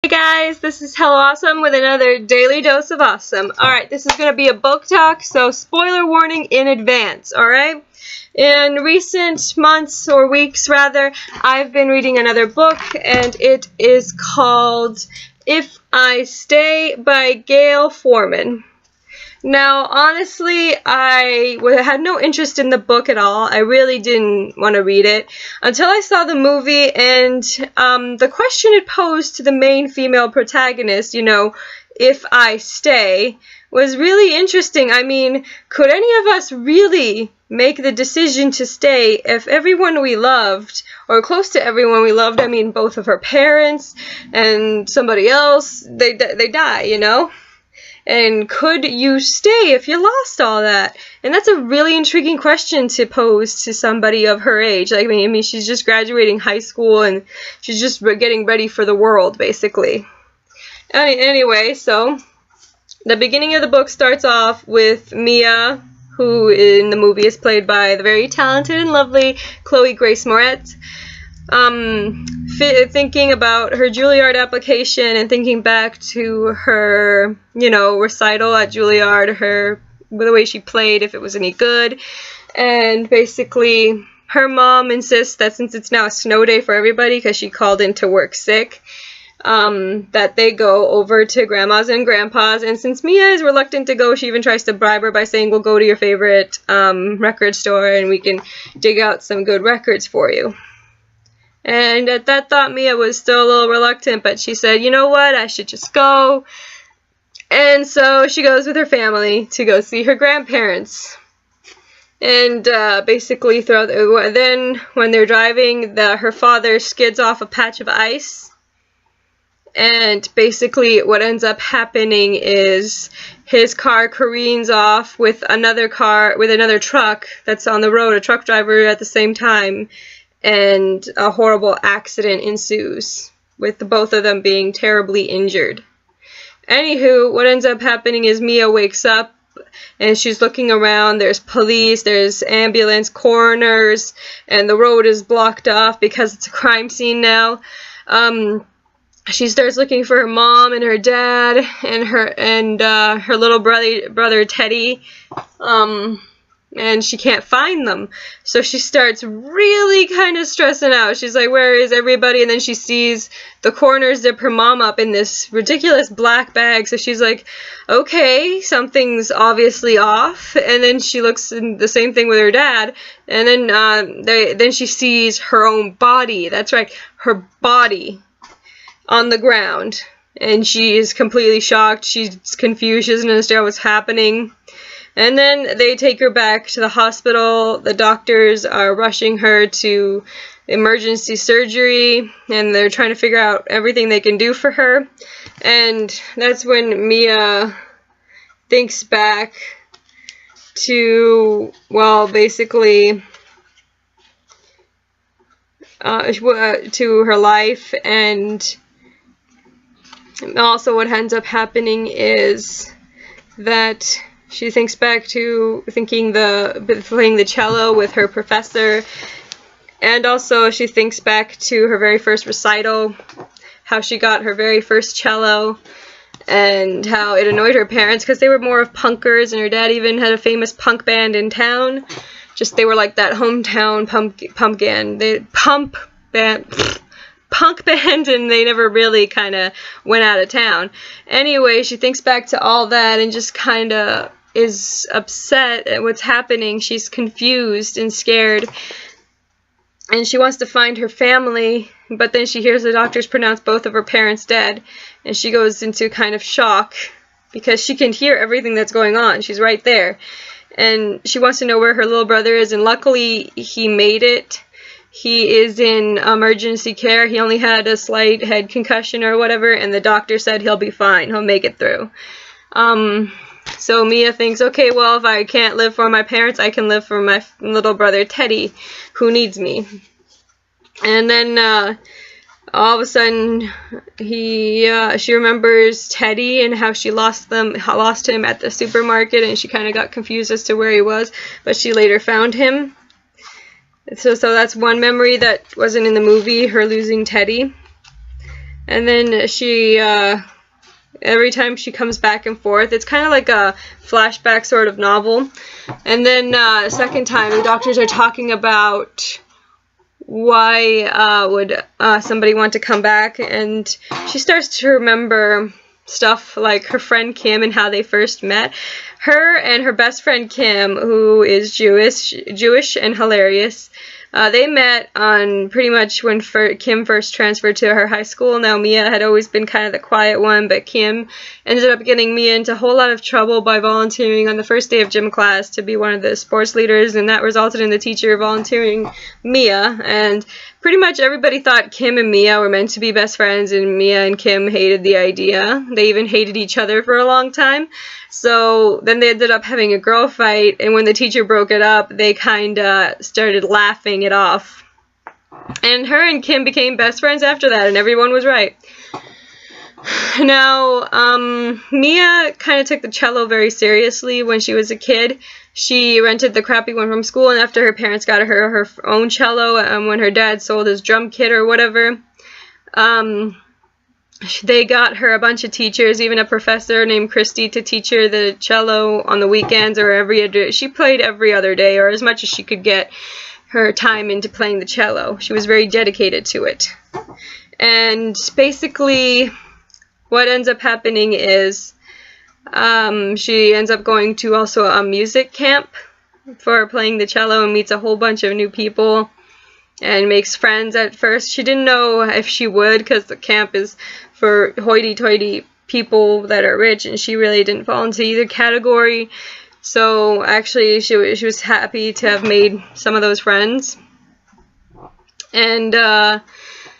Hey guys, this is Hello Awesome with another daily dose of awesome. Alright, this is going to be a book talk, so spoiler warning in advance, alright? In recent months, or weeks rather, I've been reading another book, and it is called If I Stay by Gayle Forman. Now, honestly, I had no interest in the book at all. I really didn't want to read it until I saw the movie, and the question it posed to the main female protagonist, if I stay, was really interesting. I mean, could any of us really make the decision to stay if everyone we loved, or close to everyone we loved, I mean both of her parents and somebody else, they die, And could you stay if you lost all that? And that's a really intriguing question to pose to somebody of her age. Like, I mean, she's just graduating high school and she's just getting ready for the world, basically. Anyway, so the beginning of the book starts off with Mia, who in the movie is played by the very talented and lovely Chloe Grace Moretz. Thinking about her Juilliard application and thinking back to her, recital at Juilliard, the way she played, if it was any good. And basically, her mom insists that since it's now a snow day for everybody because she called in to work sick, that they go over to Grandma's and Grandpa's. And since Mia is reluctant to go, she even tries to bribe her by saying, we'll go to your favorite record store and we can dig out some good records for you. And at that thought, Mia was still a little reluctant, but she said, you know what, I should just go. And so she goes with her family to go see her grandparents. And basically, then when they're driving, her father skids off a patch of ice. And basically, what ends up happening is his car careens off with another truck that's on the road, a truck driver at the same time. And a horrible accident ensues, with both of them being terribly injured. Anywho, what ends up happening is Mia wakes up, and she's looking around. There's police, there's ambulance, coroners, and the road is blocked off because it's a crime scene now. She starts looking for her mom and her dad and her little brother Teddy. And she can't find them. So she starts really kind of stressing out. She's like, where is everybody? And then she sees the coroner zip her mom up in this ridiculous black bag. So she's like, okay, something's obviously off. And then she looks in the same thing with her dad. And then she sees her own body. That's right, her body on the ground. And she is completely shocked. She's confused. She doesn't understand what's happening. And then they take her back to the hospital. The doctors are rushing her to emergency surgery, and they're trying to figure out everything they can do for her. And that's when Mia thinks back to, basically, to her life. And also what ends up happening is that she thinks back to playing the cello with her professor, and also she thinks back to her very first recital, how she got her very first cello, and how it annoyed her parents because they were more of punkers, and her dad even had a famous punk band in town. They were like that hometown punk band, and they never really kind of went out of town. Anyway, she thinks back to all that and just kind of is upset at what's happening. She's confused and scared, and she wants to find her family, but then she hears the doctors pronounce both of her parents dead, and she goes into kind of shock because she can hear everything that's going on. She's right there, and she wants to know where her little brother is, and luckily he made it. He is in emergency care. He only had a slight head concussion or whatever, and the doctor said he'll be fine. He'll make it through. So Mia thinks, okay, well, if I can't live for my parents, I can live for my little brother Teddy, who needs me. And then all of a sudden, she remembers Teddy and how she lost him at the supermarket, and she kind of got confused as to where he was, but she later found him. So that's one memory that wasn't in the movie, her losing Teddy. And then she, every time she comes back and forth, it's kind of like a flashback sort of novel. And then second time, the doctors are talking about why would somebody want to come back, and she starts to remember stuff like her friend Kim and how they first met. Her and her best friend Kim, who is Jewish and hilarious, they met on pretty much when Kim first transferred to her high school. Now Mia had always been kind of the quiet one, but Kim ended up getting Mia into a whole lot of trouble by volunteering on the first day of gym class to be one of the sports leaders, and that resulted in the teacher volunteering Mia. And pretty much everybody thought Kim and Mia were meant to be best friends, and Mia and Kim hated the idea. They even hated each other for a long time. So then they ended up having a girl fight, and when the teacher broke it up, they kind of started laughing it off. And her and Kim became best friends after that, and everyone was right. Now, Mia kind of took the cello very seriously when she was a kid. She rented the crappy one from school, and after her parents got her own cello, when her dad sold his drum kit or whatever, they got her a bunch of teachers, even a professor named Christy, to teach her the cello on the weekends or every other. She played every other day, or as much as she could get her time into playing the cello. She was very dedicated to it. And basically, what ends up happening is she ends up going to also a music camp for playing the cello and meets a whole bunch of new people and makes friends. At first she didn't know if she would, because the camp is for hoity-toity people that are rich, and she really didn't fall into either category. So actually she was happy to have made some of those friends. And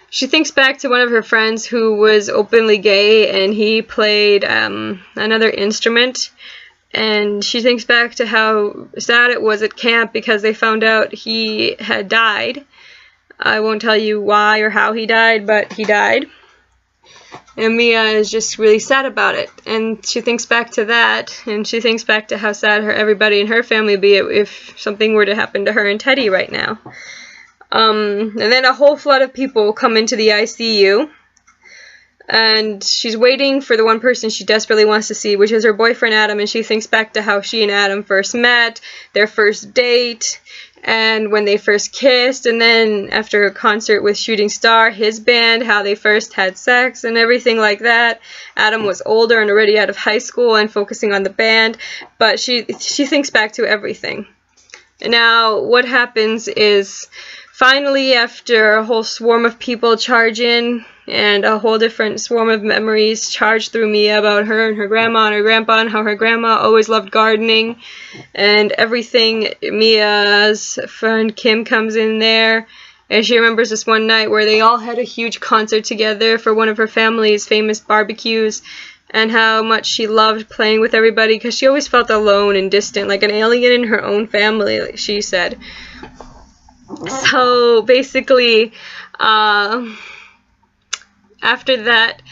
she thinks back to one of her friends who was openly gay, and he played another instrument. And she thinks back to how sad it was at camp because they found out he had died. I won't tell you why or how he died, but he died. And Mia is just really sad about it. And she thinks back to that, and she thinks back to how sad everybody in her family would be if something were to happen to her and Teddy right now. And then a whole flood of people come into the ICU, and she's waiting for the one person she desperately wants to see, which is her boyfriend Adam, and she thinks back to how she and Adam first met, their first date, and when they first kissed, and then after a concert with Shooting Star, his band, how they first had sex and everything like that. Adam was older and already out of high school and focusing on the band, but she thinks back to everything. Now, what happens is, finally, after a whole swarm of people charge in, and a whole different swarm of memories charge through Mia about her and her grandma and her grandpa, and how her grandma always loved gardening and everything. Mia's friend Kim comes in there, and she remembers this one night where they all had a huge concert together for one of her family's famous barbecues, and how much she loved playing with everybody because she always felt alone and distant, like an alien in her own family, like she said. So basically, after that,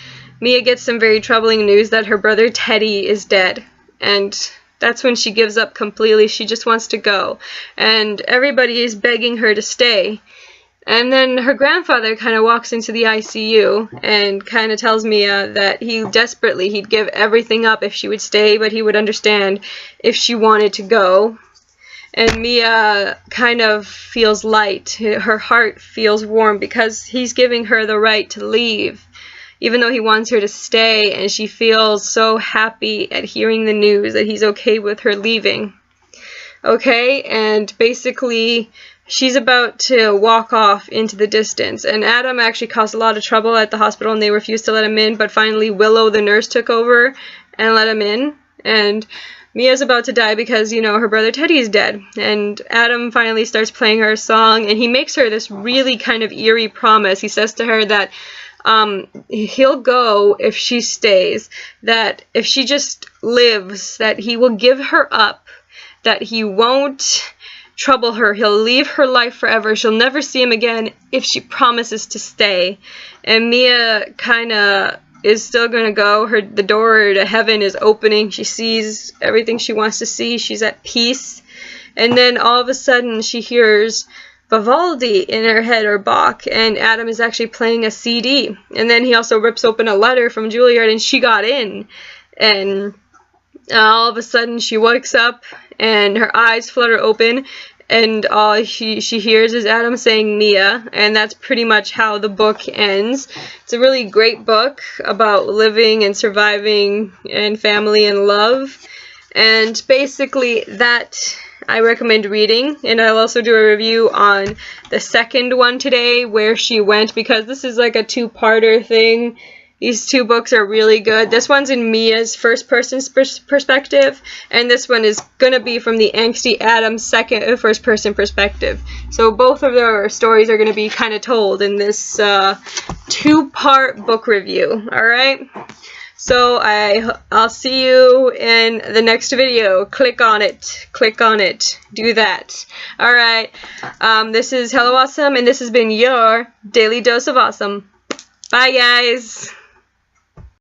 Mia gets some very troubling news that her brother Teddy is dead, and that's when she gives up completely. She just wants to go, and everybody is begging her to stay. And then her grandfather kind of walks into the ICU and kind of tells Mia that he'd give everything up if she would stay, but he would understand if she wanted to go. And Mia kind of feels light. Her heart feels warm because he's giving her the right to leave, even though he wants her to stay, and she feels so happy at hearing the news that he's okay with her leaving. Okay, and basically she's about to walk off into the distance, and Adam actually caused a lot of trouble at the hospital and they refused to let him in, but finally Willow, the nurse, took over and let him in. And Mia's about to die because, you know, her brother Teddy is dead. And Adam finally starts playing her a song, and he makes her this really kind of eerie promise. He says to her that he'll go if she stays, that if she just lives, that he will give her up, that he won't trouble her, he'll leave her life forever, she'll never see him again if she promises to stay. And Mia kind of is still going to go. The door to heaven is opening. She sees everything she wants to see. She's at peace. And then all of a sudden she hears Vivaldi in her head, or Bach, and Adam is actually playing a CD. And then he also rips open a letter from Juilliard, and she got in. And all of a sudden she wakes up and her eyes flutter open, and all she hears is Adam saying Mia, and that's pretty much how the book ends. It's a really great book about living and surviving and family and love, and basically that I recommend reading. And I'll also do a review on the second one today, Where She Went, because this is like a two-parter thing. These two books are really good. This one's in Mia's first-person perspective, and this one is going to be from the angsty Adam's second first-person perspective. So both of their stories are going to be kind of told in this two-part book review. All right? So I'll see you in the next video. Click on it. Click on it. Do that. All right. This is Hello Awesome, and this has been your Daily Dose of Awesome. Bye, guys.